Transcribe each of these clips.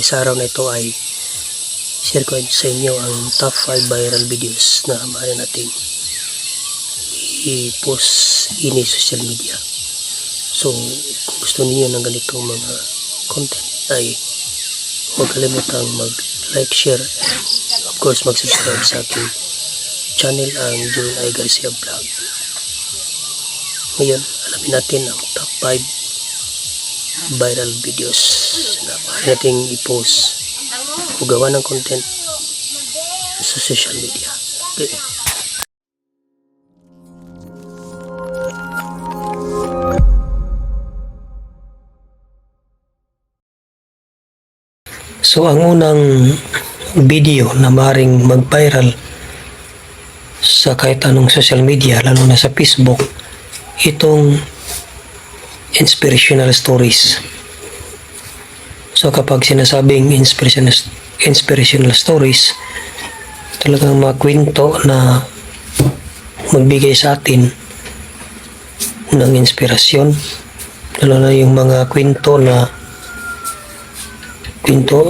Sa araw na ito ay share ko sa inyo ang top 5 viral videos na maaari natin i-post in social media. So kung gusto niyo ng ganitong mga content ay huwag kalimutang mag-like, share, and of course mag-subscribe sa aking channel, ang Joel I. Garcia Vlog. Ngayon, alamin natin ang top 5 viral videos na maaari nating i-post o gawa ng content sa social media. Okay. So ang unang video na maaaring mag-viral sa kahit anong social media, lalo na sa Facebook, itong inspirational stories. So kapag sinasabing inspirational stories, talagang mga kwento na magbigay sa atin ng inspirasyon, lalo na yung mga kwento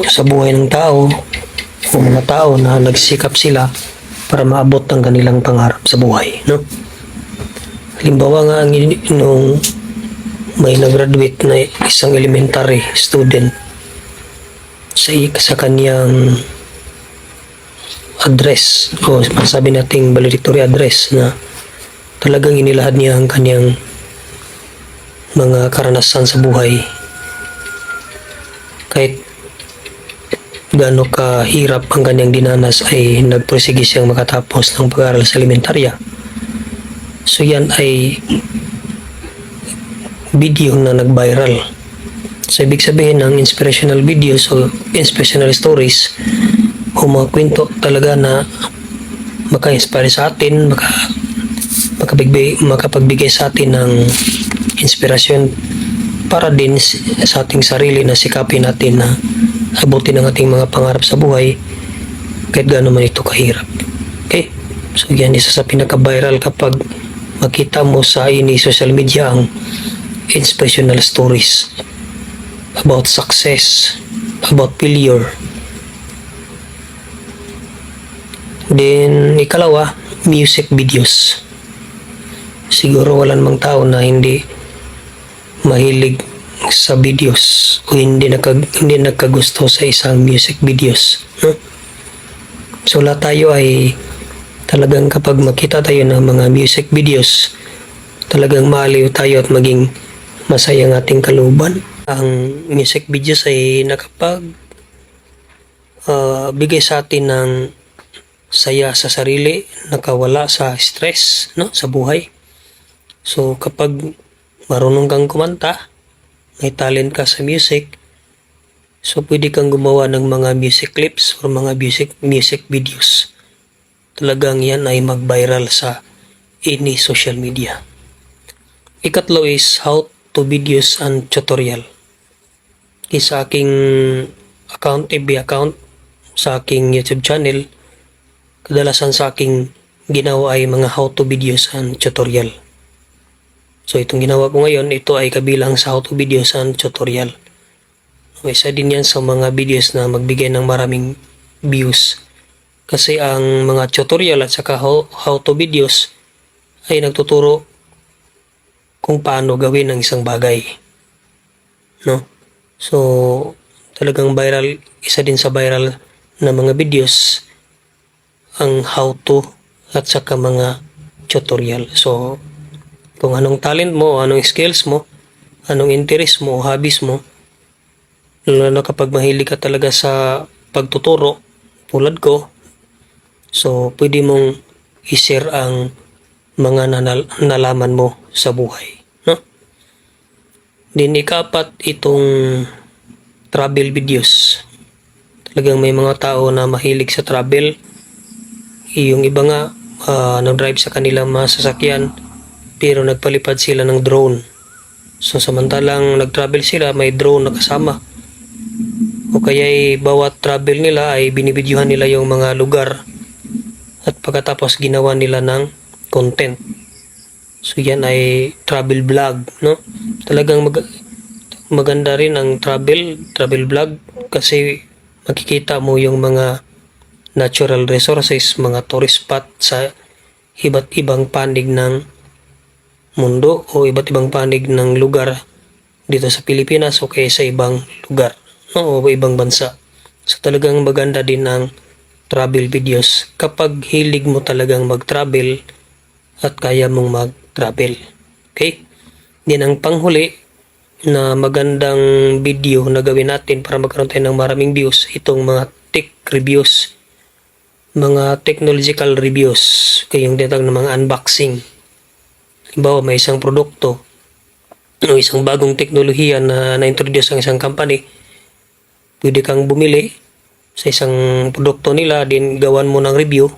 sa buhay ng tao o mga tao na nagsikap sila para maabot ang kanilang pangarap sa buhay, no? Halimbawa nga nung may nag-graduate na isang elementary student sa kanyang address o masabi nating valedictory address, na talagang inilahad niya ang kanyang mga karanasan sa buhay. Kahit gaano kahirap ang kanyang dinanas ay nagpursige siyang makatapos ng pag-aaral sa elementarya. So yan ay video na nag-viral. So ibig sabihin ng inspirational videos o inspirational stories o mga kwento talaga na maka-inspire sa atin, makapagbigay sa atin ng inspirasyon para din sa ating sarili na sikapin natin na abutin ang ating mga pangarap sa buhay kahit gaano man ito kahirap. Okay? So yan isa sa pinaka-viral kapag makita mo sa social media ang inspirational stories about success, about failure. Then ikalawa, music videos. Siguro wala namang tao na hindi mahilig sa videos o hindi nagkagusto sa isang music videos, no? So lahat tayo ay talagang kapag makita tayo ng mga music videos, talagang maaliw tayo at maging masaya ang ating kalooban. Ang music videos ay bigay sa atin ng saya sa sarili, nakawala sa stress, no, sa buhay. So kapag marunong kang kumanta, may talent ka sa music, so pwede kang gumawa ng mga music clips or mga music videos. Talagang yan ay mag-viral sa any social media. Ikatlo is how to videos and tutorial. Sa aking account, FB account, sa aking YouTube channel, kadalasan sa aking ginawa ay mga how to videos and tutorial. So itong ginawa ko ngayon, ito ay kabilang sa how to videos and tutorial. Isa din yan sa mga videos na magbigay ng maraming views. Kasi ang mga tutorial at saka how to videos ay nagtuturo kung paano gawin ang isang bagay, no? So talagang viral, isa din sa viral na mga videos ang how to at saka mga tutorial. So kung anong talent mo, anong skills mo, anong interest mo, hobbies mo, lalo na kapag mahilig ka talaga sa pagtuturo, tulad ko, so pwede mong i-share ang mga nalaman mo sa buhay, no? Din ikapat, itong travel videos. Talagang may mga tao na mahilig sa travel. Yung iba nga, nag-drive sa kanilang mga sasakyan, pero nagpalipad sila ng drone. So samantalang nag-travel sila, may drone na kasama. O kaya bawat travel nila ay binibidyohan nila yung mga lugar at pagkatapos ginawa nila ng content. So yan ay travel vlog, no? Talagang maganda rin ang travel vlog kasi makikita mo yung mga natural resources, mga tourist spot sa iba't ibang panig ng mundo o iba't ibang panig ng lugar dito sa Pilipinas o kaya sa ibang lugar, no, o ibang bansa. So talagang maganda din ang travel videos kapag hilig mo talagang mag-travel at kaya mong mag-travel. Okay? Din ang panghuli na magandang video na gawin natin para magkaroon tayo ng maraming views, itong mga tech reviews, mga technological reviews, kayong tinatawag ng mga unboxing. Halimbawa, may isang produkto o isang bagong teknolohiya na na-introduce ang isang company, pwede kang bumili sa isang produkto nila, din gawan mo ng review.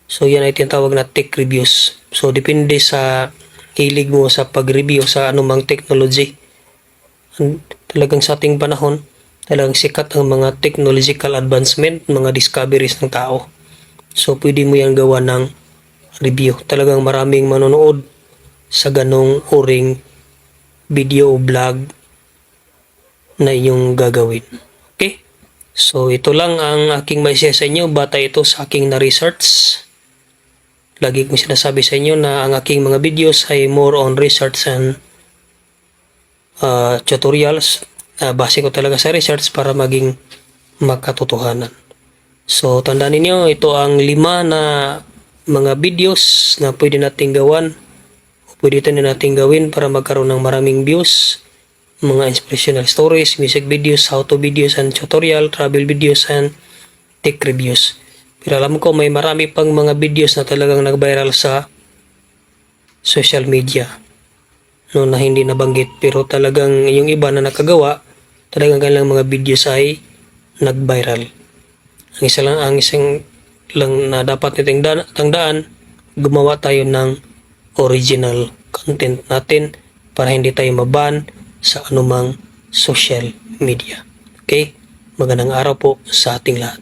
So yan ay tinatawag na tech reviews. So depende sa hilig mo sa pag-review sa anumang technology. Talagang sa ating panahon, talagang sikat ang mga technological advancement, mga discoveries ng tao. So pwede mo yan gawa ng review. Talagang maraming manonood sa ganong uring video o vlog na inyong gagawin. Okay? So ito lang ang aking maisya sa inyo. Bata ito sa aking na-research. Lagi kong sinasabi sa inyo na ang aking mga videos ay more on research and tutorials. Base ko talaga sa research para maging makatotohanan. So tandaan ninyo, ito ang 5 na mga videos na pwede nating gawan o pwede nating gawin para magkaroon ng maraming views. Mga inspirational stories, music videos, how to videos and tutorial, travel videos and tech reviews. Pero alam ko may marami pang mga videos na talagang nag-viral sa social media, no, na hindi nabanggit, pero talagang yung iba na nakagawa, talagang kanilang mga videos ay nag-viral. Ang isang lang na dapat nating tandaan, gumawa tayo ng original content natin para hindi tayo maban sa anumang social media. Okay? Magandang araw po sa ating lahat.